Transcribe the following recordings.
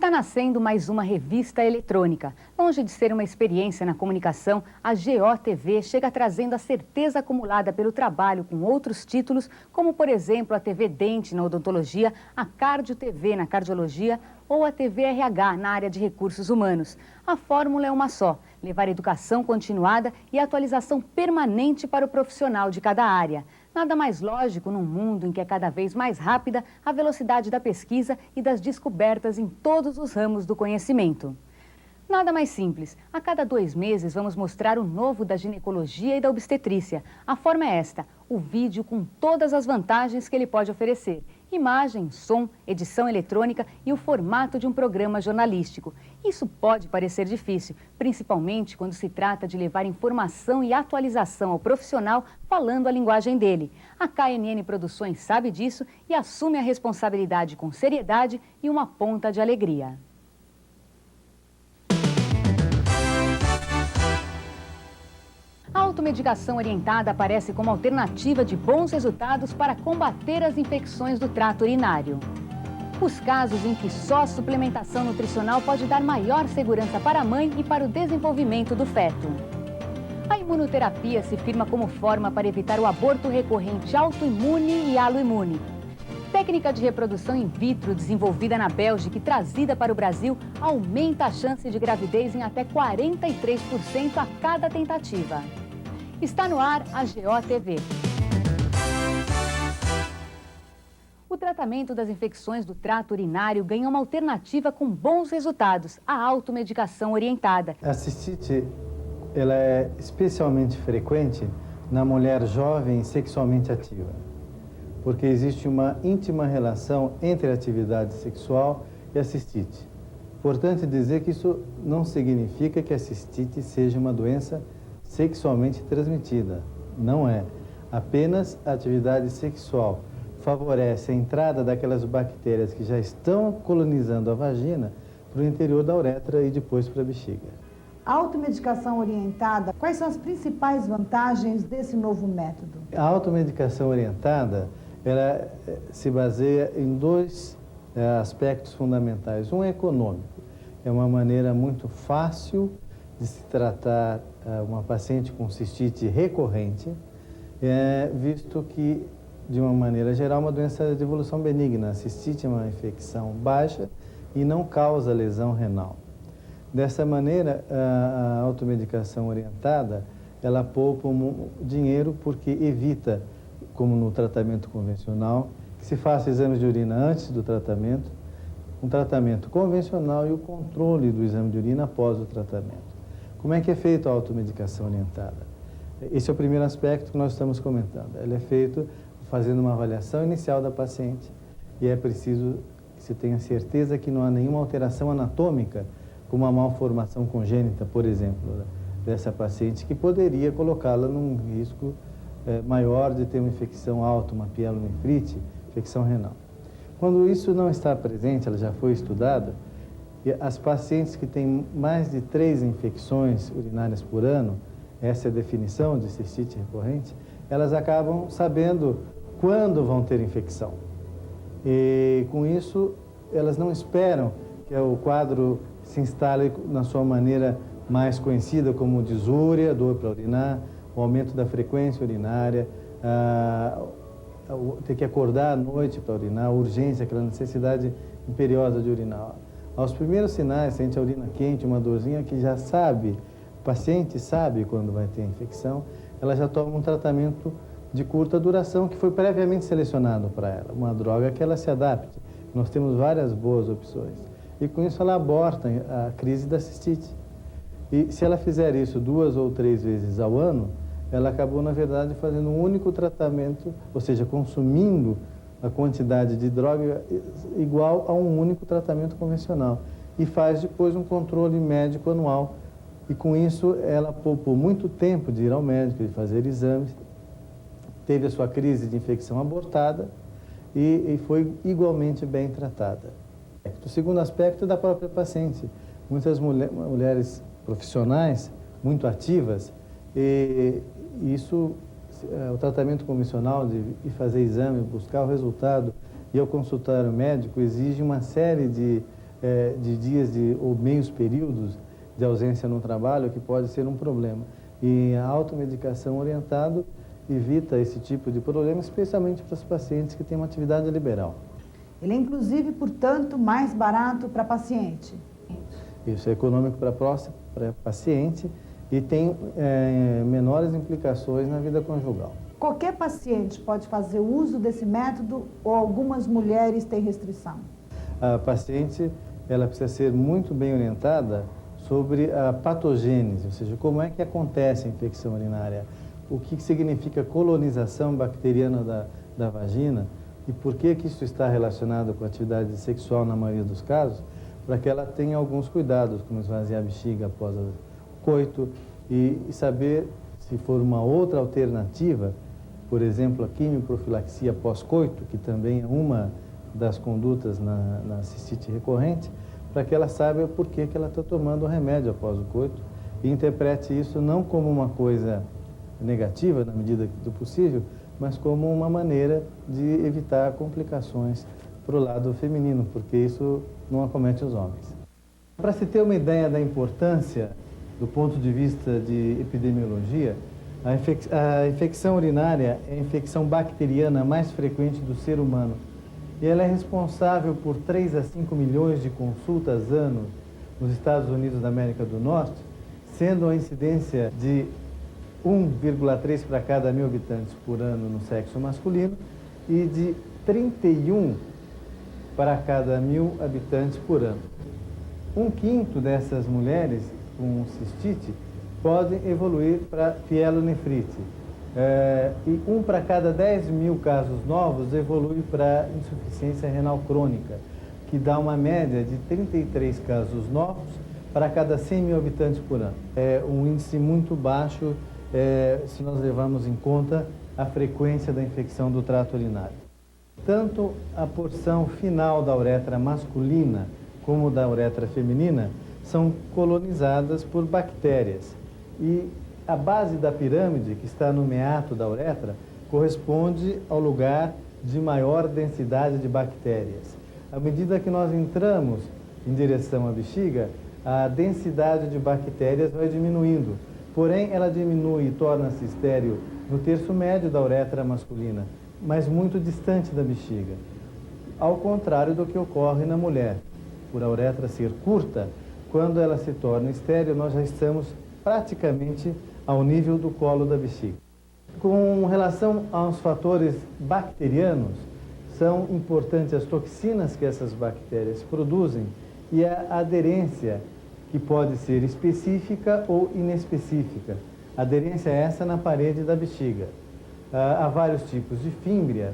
Está nascendo mais uma revista eletrônica. Longe de ser uma experiência na comunicação, a GOTV chega trazendo a certeza acumulada pelo trabalho com outros títulos, como, por exemplo, a TV Dente na odontologia, a Cardio TV na cardiologia ou a TV RH na área de recursos humanos. A fórmula é uma só: levar educação continuada e atualização permanente para o profissional de cada área. Nada mais lógico num mundo em que é cada vez mais rápida a velocidade da pesquisa e das descobertas em todos os ramos do conhecimento. Nada mais simples. A cada 2 meses vamos mostrar o novo da ginecologia e da obstetrícia. A forma é esta: o vídeo com todas as vantagens que ele pode oferecer. Imagem, som, edição eletrônica e o formato de um programa jornalístico. Isso pode parecer difícil, principalmente quando se trata de levar informação e atualização ao profissional falando a linguagem dele. A KNN Produções sabe disso e assume a responsabilidade com seriedade e uma ponta de alegria. A automedicação orientada aparece como alternativa de bons resultados para combater as infecções do trato urinário. Os casos em que só a suplementação nutricional pode dar maior segurança para a mãe e para o desenvolvimento do feto. A imunoterapia se firma como forma para evitar o aborto recorrente autoimune e aloimune. Técnica de reprodução in vitro desenvolvida na Bélgica e trazida para o Brasil aumenta a chance de gravidez em até 43% a cada tentativa. Está no ar a GOTV. O tratamento das infecções do trato urinário ganha uma alternativa com bons resultados: a automedicação orientada. A cistite, ela é especialmente frequente na mulher jovem e sexualmente ativa, porque existe uma íntima relação entre a atividade sexual e a cistite. Importante dizer que isso não significa que a cistite seja uma doença sexualmente transmitida. Não é. Apenas a atividade sexual favorece a entrada daquelas bactérias que já estão colonizando a vagina para o interior da uretra e depois para a bexiga. A automedicação orientada, quais são as principais vantagens desse novo método? A automedicação orientada, ela se baseia em 2 aspectos fundamentais. Um é econômico. É uma maneira muito fácil de se tratar uma paciente com cistite recorrente, visto que, de uma maneira geral, é uma doença de evolução benigna. A cistite é uma infecção baixa e não causa lesão renal. Dessa maneira, a automedicação orientada, ela poupa dinheiro porque evita, como no tratamento convencional, que se faça exames de urina antes do tratamento, um tratamento convencional e o controle do exame de urina após o tratamento. Como é que é feita a automedicação orientada? Esse é o primeiro aspecto que nós estamos comentando. Ela é feita fazendo uma avaliação inicial da paciente e é preciso que se tenha certeza que não há nenhuma alteração anatômica, como a malformação congênita, por exemplo, dessa paciente, que poderia colocá-la num risco maior de ter uma infecção alta, uma pielonefrite, infecção renal. Quando isso não está presente, ela já foi estudada, e as pacientes que têm mais de 3 infecções urinárias por ano, essa é a definição de cistite recorrente, elas acabam sabendo quando vão ter infecção. E com isso, elas não esperam que o quadro se instale na sua maneira mais conhecida como disúria, dor para urinar, o aumento da frequência urinária, ter que acordar à noite para urinar, a urgência, aquela necessidade imperiosa de urinar. Aos primeiros sinais, sente a urina quente, uma dorzinha que já sabe, o paciente sabe quando vai ter infecção, ela já toma um tratamento de curta duração que foi previamente selecionado para ela, uma droga que ela se adapte. Nós temos várias boas opções. E com isso ela aborta a crise da cistite. E se ela fizer isso 2 ou 3 vezes ao ano, ela acabou, na verdade, fazendo um único tratamento, ou seja, consumindo a quantidade de droga igual a um único tratamento convencional. E faz depois um controle médico anual. E com isso ela poupou muito tempo de ir ao médico, de fazer exames, teve a sua crise de infecção abortada e foi igualmente bem tratada. O segundo aspecto é da própria paciente. Muitas mulheres profissionais, muito ativas, e isso, o tratamento convencional de ir fazer exame, buscar o resultado e ao consultório médico exige uma série de de dias ou meios períodos de ausência no trabalho, que pode ser um problema. E a automedicação orientada evita esse tipo de problema, especialmente para os pacientes que têm uma atividade liberal. Ele é, inclusive, portanto, mais barato para paciente. Isso é econômico para paciente e tem menores implicações na vida conjugal. Qualquer paciente pode fazer uso desse método ou algumas mulheres têm restrição? A paciente ela precisa ser muito bem orientada sobre a patogênese, ou seja, como é que acontece a infecção urinária, o que significa colonização bacteriana da vagina e por que isso está relacionado com a atividade sexual na maioria dos casos, para que ela tenha alguns cuidados, como esvaziar a bexiga após o coito e saber se for uma outra alternativa, por exemplo, a quimioprofilaxia pós-coito, que também é uma das condutas na cistite recorrente, para que ela saiba por que ela está tomando o remédio após o coito e interprete isso não como uma coisa negativa, na medida do possível, mas como uma maneira de evitar complicações para o lado feminino, porque isso não acomete os homens. Para se ter uma ideia da importância do ponto de vista de epidemiologia, a infecção urinária é a infecção bacteriana mais frequente do ser humano e ela é responsável por 3 a 5 milhões de consultas ano nos Estados Unidos da América do Norte, sendo a incidência de 1,3 para cada 1.000 habitantes por ano no sexo masculino e de 31 para cada 1.000 habitantes por ano. 1/5 dessas mulheres com cistite podem evoluir para pielonefrite. E 1 para cada 10.000 casos novos evolui para insuficiência renal crônica, que dá uma média de 33 casos novos para cada 100.000 habitantes por ano. É um índice muito baixo se nós levarmos em conta a frequência da infecção do trato urinário. Tanto a porção final da uretra masculina como da uretra feminina são colonizadas por bactérias. E a base da pirâmide, que está no meato da uretra, corresponde ao lugar de maior densidade de bactérias. À medida que nós entramos em direção à bexiga, a densidade de bactérias vai diminuindo. Porém, ela diminui e torna-se estéril no terço médio da uretra masculina, mas muito distante da bexiga. Ao contrário do que ocorre na mulher. Por a uretra ser curta, quando ela se torna estéril, nós já estamos praticamente ao nível do colo da bexiga. Com relação aos fatores bacterianos, são importantes as toxinas que essas bactérias produzem e a aderência, que pode ser específica ou inespecífica. Aderência é essa na parede da bexiga. Há vários tipos de fímbria,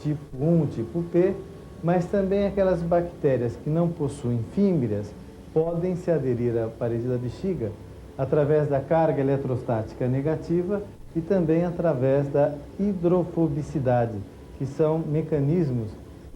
tipo 1, tipo P, mas também aquelas bactérias que não possuem fímbrias podem se aderir à parede da bexiga através da carga eletrostática negativa e também através da hidrofobicidade, que são mecanismos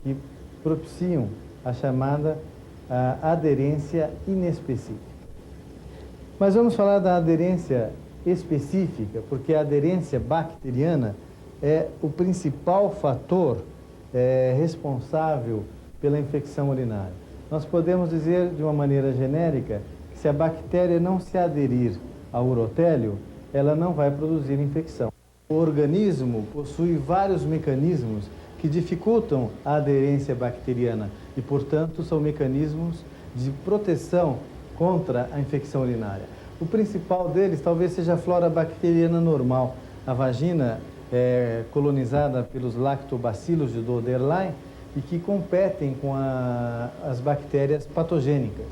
que propiciam a chamada aderência inespecífica. Mas vamos falar da aderência específica, porque a aderência bacteriana é o principal fator responsável pela infecção urinária. Nós podemos dizer de uma maneira genérica que se a bactéria não se aderir ao urotélio, ela não vai produzir infecção. O organismo possui vários mecanismos que dificultam a aderência bacteriana e, portanto, são mecanismos de proteção contra a infecção urinária. O principal deles talvez seja a flora bacteriana normal. A vagina é colonizada pelos lactobacilos de Doederlein e que competem com as bactérias patogênicas.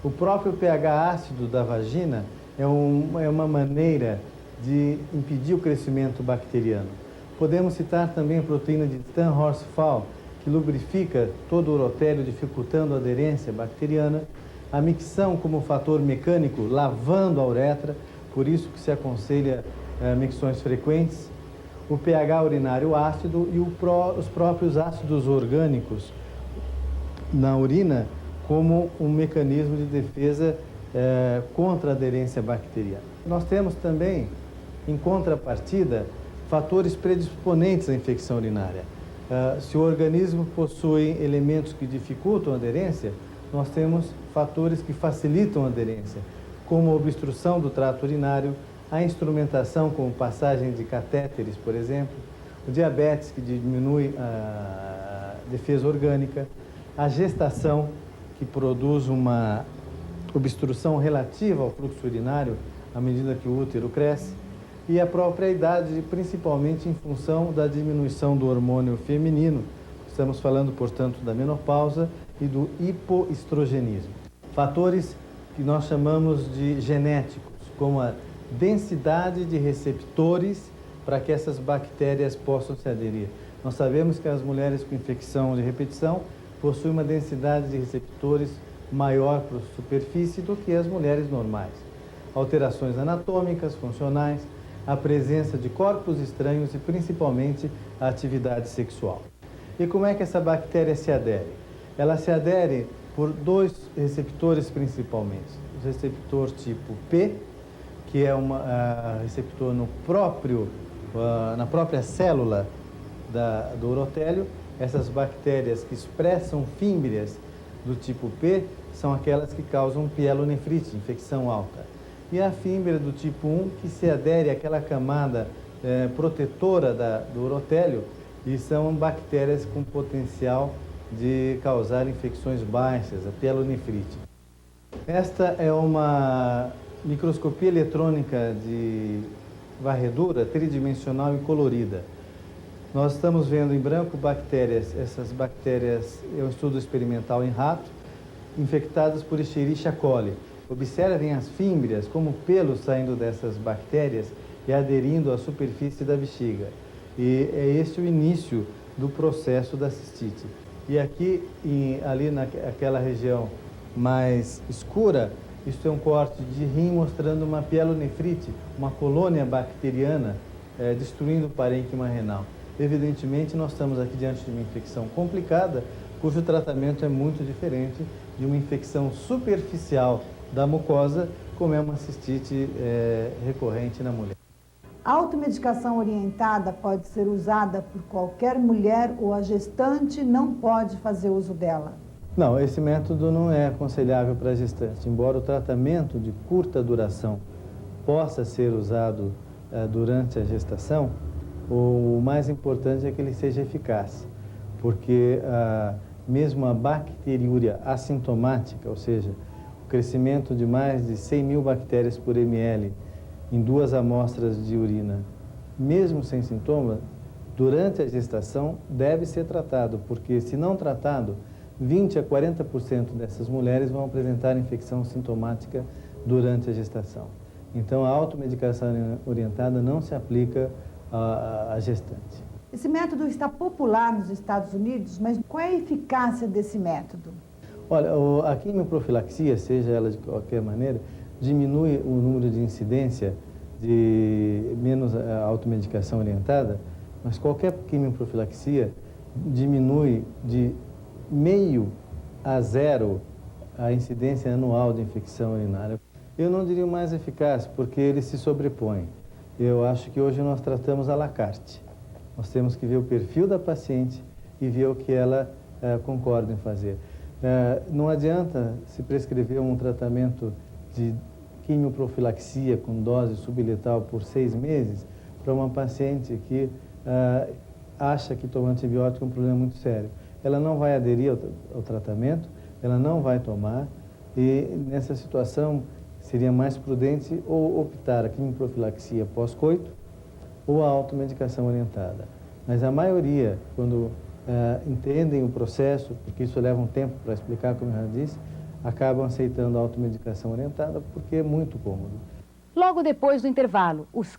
O próprio pH ácido da vagina é uma maneira de impedir o crescimento bacteriano. Podemos citar também a proteína de Tan-Horsfall, que lubrifica todo o urotélio, dificultando a aderência bacteriana. A micção como fator mecânico, lavando a uretra, por isso que se aconselha micções frequentes. O pH urinário ácido e os próprios ácidos orgânicos na urina como um mecanismo de defesa contra a aderência bacteriana. Nós temos também, em contrapartida, fatores predisponentes à infecção urinária. Se o organismo possui elementos que dificultam a aderência, nós temos fatores que facilitam a aderência, como a obstrução do trato urinário, a instrumentação, como passagem de catéteres, por exemplo, o diabetes, que diminui a defesa orgânica, a gestação, que produz uma obstrução relativa ao fluxo urinário à medida que o útero cresce, e a própria idade, principalmente em função da diminuição do hormônio feminino. Estamos falando, portanto, da menopausa e do hipoestrogenismo. Fatores que nós chamamos de genéticos, como a densidade de receptores para que essas bactérias possam se aderir. Nós sabemos que as mulheres com infecção de repetição possuem uma densidade de receptores maior para a superfície do que as mulheres normais. Alterações anatômicas, funcionais, a presença de corpos estranhos e principalmente a atividade sexual. E como é que essa bactéria se adere? Ela se adere por dois receptores principalmente. O receptor tipo P, que é um receptor na própria célula do urotélio. Essas bactérias que expressam fímbrias do tipo P são aquelas que causam pielonefrite, infecção alta. E a fímbria do tipo 1, que se adere àquela camada protetora do urotélio, e são bactérias com potencial de causar infecções baixas, a pielonefrite. Esta é uma microscopia eletrônica de varredura tridimensional e colorida. Nós estamos vendo em branco bactérias, essas bactérias é um estudo experimental em rato, infectadas por Escherichia coli. Observem as fímbrias, como pelos saindo dessas bactérias e aderindo à superfície da bexiga. E é este o início do processo da cistite. E aqui, ali naquela região mais escura, isto é um corte de rim mostrando uma pielonefrite, uma colônia bacteriana destruindo o parênquima renal. Evidentemente, nós estamos aqui diante de uma infecção complicada, cujo tratamento é muito diferente de uma infecção superficial da mucosa, como é uma cistite recorrente na mulher. A automedicação orientada pode ser usada por qualquer mulher ou a gestante não pode fazer uso dela? Não, esse método não é aconselhável para a gestante. Embora o tratamento de curta duração possa ser usado durante a gestação, o mais importante é que ele seja eficaz, porque mesmo a bacteriúria assintomática, ou seja, o crescimento de mais de 100 mil bactérias por ml em 2 amostras de urina, mesmo sem sintoma, durante a gestação deve ser tratado, porque se não tratado, 20 a 40% dessas mulheres vão apresentar infecção sintomática durante a gestação. Então, a automedicação orientada não se aplica à gestante. Esse método está popular nos Estados Unidos, mas qual é a eficácia desse método? Olha, a quimioprofilaxia, seja ela de qualquer maneira, diminui o número de incidência de menos automedicação orientada, mas qualquer quimioprofilaxia diminui de 0,5 a 0 a incidência anual de infecção urinária. Eu não diria o mais eficaz, porque ele se sobrepõe. Eu acho que hoje nós tratamos à la carte. Nós temos que ver o perfil da paciente e ver o que ela concorda em fazer. Não adianta se prescrever um tratamento de quimioprofilaxia com dose subletal por 6 meses para uma paciente que acha que tomar antibiótico é um problema muito sério. Ela não vai aderir ao tratamento, ela não vai tomar, e nessa situação seria mais prudente ou optar a quimioprofilaxia pós-coito ou a automedicação orientada. Mas a maioria, quando entendem o processo, porque isso leva um tempo para explicar, como eu já disse, acabam aceitando a automedicação orientada porque é muito cômodo. Logo depois do intervalo, os